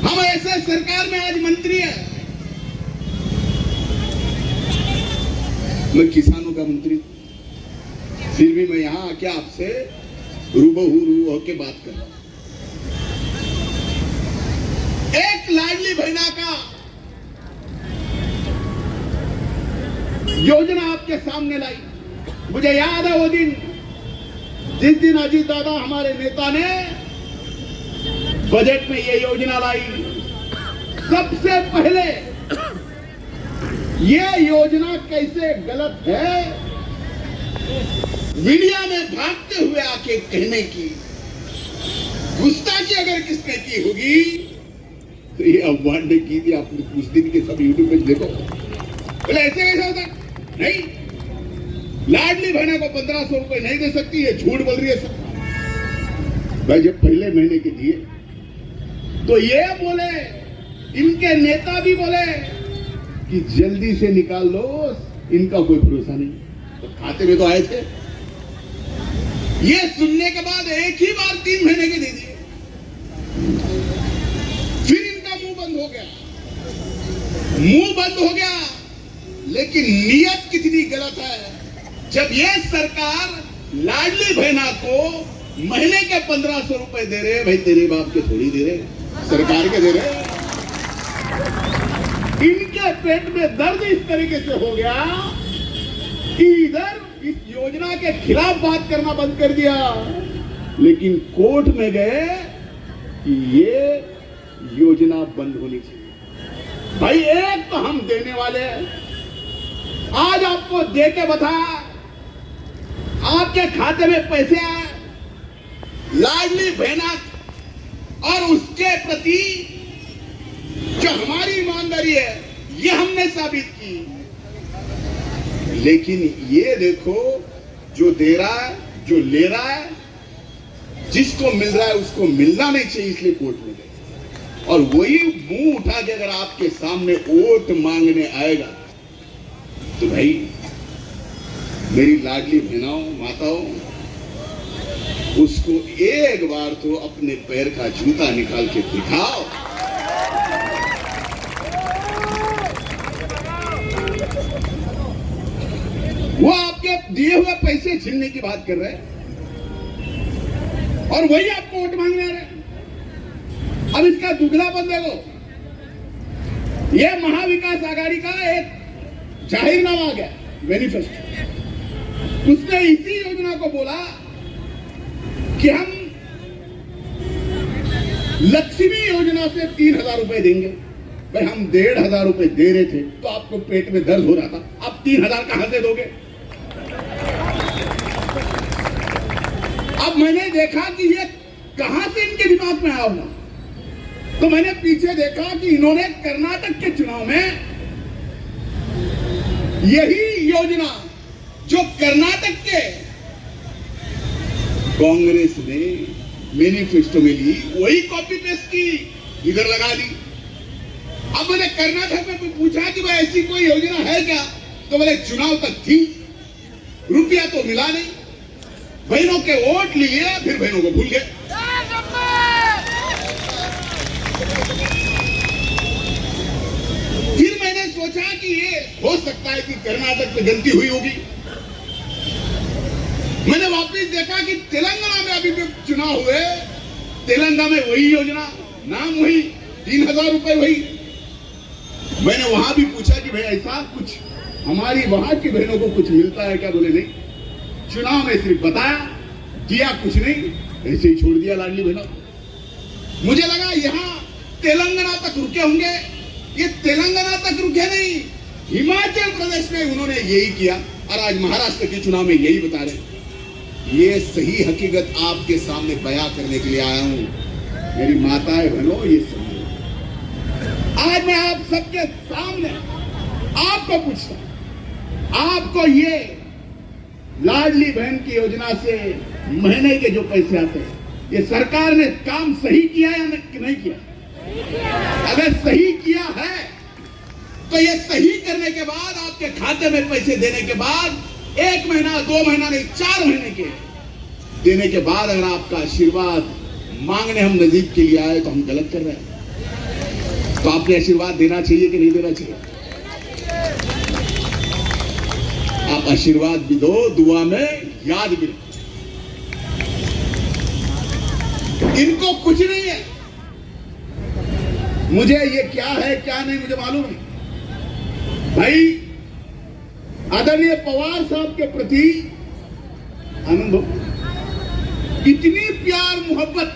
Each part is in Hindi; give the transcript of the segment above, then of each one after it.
हम ऐसे सरकार में आज मंत्री है, मैं किसानों का मंत्री, फिर भी मैं यहाँ आके आपसे रूबरू होके बात कर रहा हूं। एक लाडली बहना का योजना आपके सामने लाई। मुझे याद है वो दिन, जिस दिन अजीत दादा हमारे नेता ने बजट में ये योजना लाई। सबसे पहले ये योजना कैसे गलत है मीडिया में भागते हुए आके कहने की गुस्ताखी अगर किसने की होगी तो ये अम्बान ने की थी। आप उस दिन के सब यूट्यूब में देखो। बोले ऐसे कैसा होता नहीं, लाडली बहना को 1500 रुपए नहीं दे सकती, ये झूठ बोल रही है सब। भाई जब पहले महीने के दिए तो ये बोले, इनके नेता भी बोले कि जल्दी से निकाल लो, इनका कोई भरोसा नहीं। तो खाते में तो आए थे। ये सुनने के बाद एक ही बार 3 महीने के दे दिए, फिर इनका मुंह बंद हो गया, मुंह बंद हो गया। लेकिन नीयत कितनी गलत है। जब ये सरकार लाडली बहना को महीने के 1500 रुपए दे रहे, भाई तेरे बाप के थोड़ी दे रहे, सरकार के दे रहे। इनके पेट में दर्द इस तरीके से हो गया कि इधर इस योजना के खिलाफ बात करना बंद कर दिया, लेकिन कोर्ट में गए कि ये योजना बंद होनी चाहिए। भाई एक तो हम देने वाले हैं, आज आपको दे के बताया, आपके खाते में पैसे आए, लाडली बहना और उसके प्रति जो हमारी ईमानदारी है ये हमने साबित की। लेकिन ये देखो, जो दे रहा है, जो ले रहा है, जिसको मिल रहा है उसको मिलना नहीं चाहिए, इसलिए कोर्ट में गए। और वही मुंह उठा के अगर आपके सामने वोट मांगने आएगा तो भाई मेरी लाडली बहनाओं, माताओं, उसको एक बार तो अपने पैर का जूता निकाल के दिखाओ। वो आपके दिए हुए पैसे छीनने की बात कर रहे हैं और वही आपको वोट मांगने आ रहे हैं। अब इसका दुगलापन देखो। यह महाविकास आघाड़ी का एक जाहिरनामा आ गया, मैनिफेस्टो। उसने इसी योजना को बोला कि हम लक्ष्मी योजना से 3000 रुपए देंगे। भाई हम 1500 रुपए दे रहे थे तो आपको पेट में दर्द हो रहा था, अब 3000 कहां से दोगे? अब मैंने देखा कि ये कहां से इनके दिमाग में आया होगा, तो मैंने पीछे देखा कि इन्होंने कर्नाटक के चुनाव में यही योजना जो कर्नाटक के कांग्रेस ने मैनिफेस्टो में ली, वही कॉपी पेस्ट की, इधर लगा दी। अब मैंने कर्नाटक में पूछा कि भाई ऐसी कोई योजना है क्या, तो बोले चुनाव तक थी, रुपया तो मिला नहीं, बहनों के वोट लिए, फिर बहनों को भूल गए। फिर मैंने सोचा कि ये हो सकता है कि कर्नाटक में गलती हुई होगी। मैंने वापस देखा कि तेलंगाना में अभी भी चुनाव हुए, तेलंगाना में वही योजना, नाम वही, 3000 रुपए वही। मैंने वहां भी पूछा कि भाई ऐसा कुछ हमारी वहां की बहनों को कुछ मिलता है क्या? बोले नहीं, चुनाव में सिर्फ बताया, किया कुछ नहीं, ऐसे ही छोड़ दिया लाडली बहनों। मुझे लगा यहां तेलंगाना तक रुके होंगे, ये तेलंगाना तक रुके नहीं, हिमाचल प्रदेश में उन्होंने यही किया और आज महाराष्ट्र के चुनाव में यही बता रहे। ये सही हकीकत आपके सामने बयां करने के लिए आया हूं। मेरी माताएं बहनों, ये सही है। आज मैं आप सबके सामने आपको पूछता हूं, आपको ये लाडली बहन की योजना से महीने के जो पैसे आते हैं, ये सरकार ने काम सही किया या नहीं किया? अगर सही किया है तो ये सही करने के बाद, आपके खाते में पैसे देने के बाद 1 महीना 2 महीना नहीं 4 महीने के देने के बाद अगर आपका आशीर्वाद मांगने हम नजीब के लिए आए तो हम गलत कर रहे हैं। तो आपने आशीर्वाद देना चाहिए कि नहीं देना चाहिए? आप आशीर्वाद भी दो, दुआ में याद भी रखो। इनको कुछ नहीं है, मुझे ये क्या है क्या नहीं मुझे मालूम नहीं। भाई आदरणीय पवार साहब के प्रति अनुभव इतनी प्यार मोहब्बत,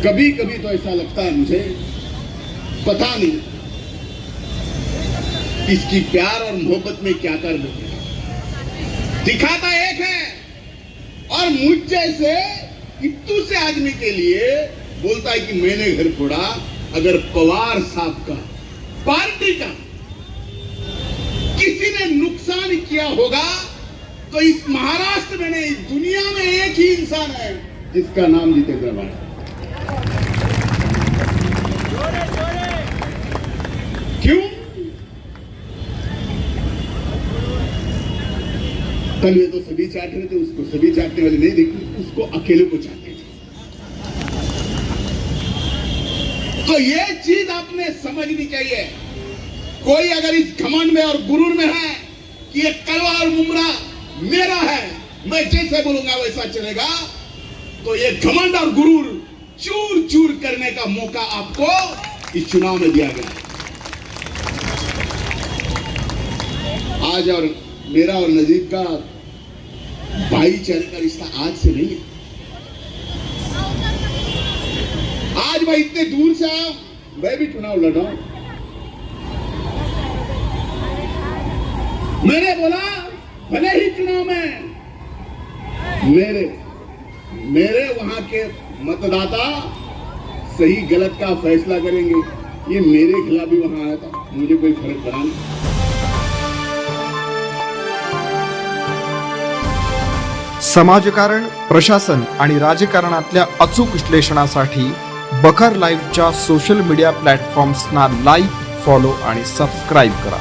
कभी कभी तो ऐसा लगता है मुझे पता नहीं इसकी प्यार और मोहब्बत में क्या कर दो। दिखाता एक है और मुझ जैसे इतू से आदमी के लिए बोलता है कि मैंने घर फोड़ा। अगर पवार साहब का पार्टी का किसी ने नुकसान किया होगा तो इस महाराष्ट्र में नहीं दुनिया में एक ही इंसान है जिसका नाम जितेंद्र आव्हाड। क्यों? कल ये तो सभी चाट रहे थे, उसको सभी चाटने वाले नहीं देखते, उसको अकेले को चाहते थे। तो ये चीज आपने समझनी चाहिए। कोई अगर इस घमंड में और गुरूर में है कि ये कलवा और मुमरा मेरा है, मैं जैसे बोलूंगा वैसा चलेगा, तो ये घमंड और गुरूर चूर चूर करने का मौका आपको इस चुनाव में दिया गया। आज और मेरा और नजीब का भाईचारे का रिश्ता आज से नहीं है। आज मैं इतने दूर से आया, मैं भी चुनाव लड़ा। मैंने बोला भले ही चुनाव में मेरे वहां के मतदाता सही गलत का फैसला करेंगे, ये मेरे खिलाफ भी वहां आया था, मुझे कोई फर्क पड़ा नहीं। समाजकारण, प्रशासन आणि राजकारणातल्या अचूक विश्लेषणासाठी बखर लाईव्हच्या सोशल मीडिया प्लॅटफॉर्म्सना लाईक, फॉलो आणि सबस्क्राईब करा।